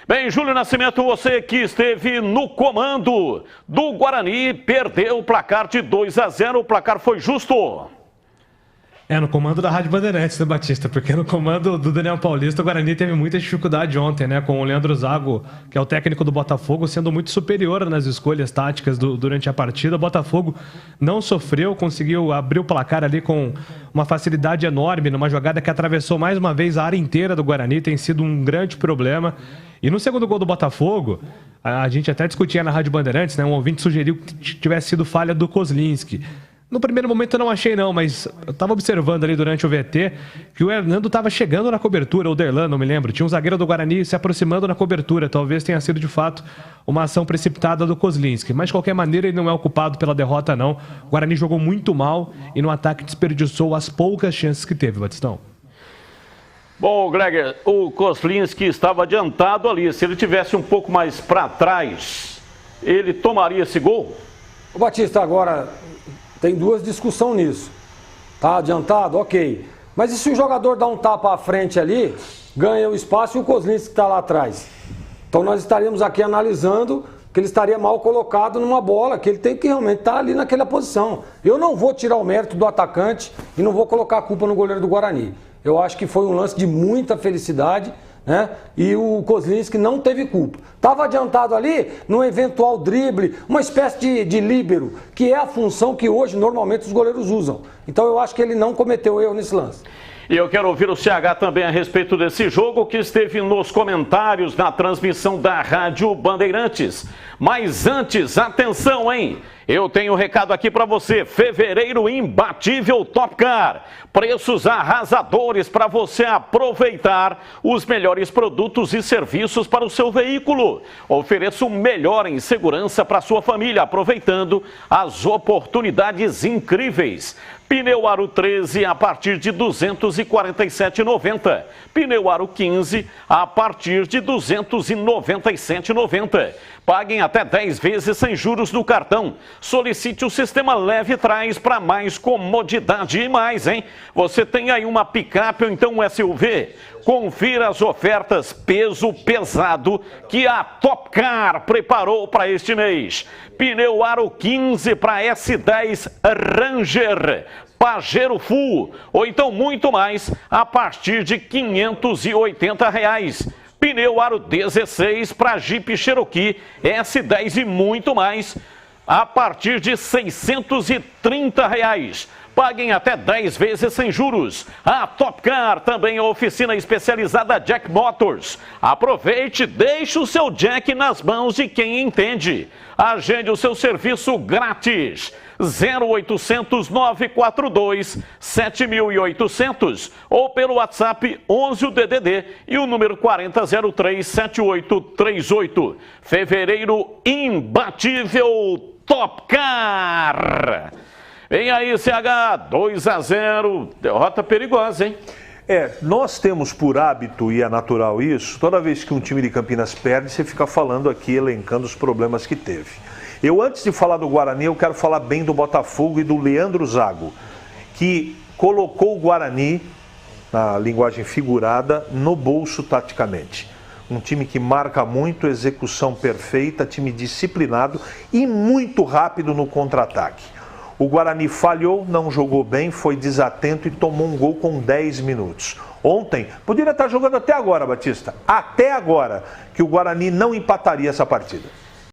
Bem, Júlio Nascimento, você que esteve no comando do Guarani, perdeu o placar de 2-0, o placar foi justo. No comando da Rádio Bandeirantes, né, Batista? Porque no comando do Daniel Paulista, o Guarani teve muita dificuldade ontem, né? Com o Leandro Zago, que é o técnico do Botafogo, sendo muito superior nas escolhas táticas durante a partida. O Botafogo não sofreu, conseguiu abrir o placar ali com uma facilidade enorme, numa jogada que atravessou mais uma vez a área inteira do Guarani, tem sido um grande problema. E no segundo gol do Botafogo, a gente até discutia na Rádio Bandeirantes, né? Um ouvinte sugeriu que tivesse sido falha do Kozlinski. No primeiro momento eu não achei não, mas eu estava observando ali durante o VT que o Hernando estava chegando na cobertura, ou o Derlan, não me lembro. Tinha um zagueiro do Guarani se aproximando na cobertura. Talvez tenha sido de fato uma ação precipitada do Kozlinski. Mas de qualquer maneira ele não é o culpado pela derrota não. O Guarani jogou muito mal e no ataque desperdiçou as poucas chances que teve, Batistão. Bom, Greger, o Kozlinski estava adiantado ali. Se ele tivesse um pouco mais para trás, ele tomaria esse gol? O Batista, agora tem duas discussões nisso. Tá adiantado? Ok. Mas e se o jogador dá um tapa à frente ali, ganha o espaço e o Kozlinski está lá atrás? Então nós estaríamos aqui analisando que ele estaria mal colocado numa bola, que ele tem que realmente estar ali naquela posição. Eu não vou tirar o mérito do atacante e não vou colocar a culpa no goleiro do Guarani. Eu acho que foi um lance de muita felicidade, né? E o Kozlinski não teve culpa. Estava adiantado ali num eventual drible, uma espécie de líbero, que é a função que hoje normalmente os goleiros usam. Então eu acho que ele não cometeu erro nesse lance. E eu quero ouvir o CH também a respeito desse jogo, que esteve nos comentários na transmissão da Rádio Bandeirantes. Mas antes, atenção, hein? Eu tenho um recado aqui para você. Fevereiro imbatível Topcar. Preços arrasadores para você aproveitar os melhores produtos e serviços para o seu veículo. Ofereça o melhor em segurança para sua família, aproveitando as oportunidades incríveis. Pneu Aro 13 a partir de R$ 247,90. Pneu Aro 15 a partir de R$ 297,90. Paguem até 10 vezes sem juros no cartão. Solicite o sistema Leve Trás para mais comodidade e mais, hein? Você tem aí uma picape ou então um SUV? Confira as ofertas peso pesado que a Topcar preparou para este mês. Pneu Aro 15 para S10 Ranger, Pajero Full, ou então muito mais, a partir de R$ 580. Pneu Aro 16 para Jeep Cherokee, S10 e muito mais, a partir de R$ 630. Paguem até 10 vezes sem juros. A Topcar também é oficina especializada Jack Motors. Aproveite, deixe o seu Jack nas mãos de quem entende. Agende o seu serviço grátis. 0800 942 7800 ou pelo WhatsApp 11 DDD e o número 4003 7838. Fevereiro imbatível Topcar. Vem aí, CH, 2-0, derrota perigosa, hein? Nós temos por hábito, e é natural isso, toda vez que um time de Campinas perde, você fica falando aqui, elencando os problemas que teve. Eu, antes de falar do Guarani, eu quero falar bem do Botafogo e do Leandro Zago, que colocou o Guarani, na linguagem figurada, no bolso taticamente. Um time que marca muito, execução perfeita, time disciplinado e muito rápido no contra-ataque. O Guarani falhou, não jogou bem, foi desatento e tomou um gol com 10 minutos. Ontem, poderia estar jogando até agora, Batista, até agora, que o Guarani não empataria essa partida.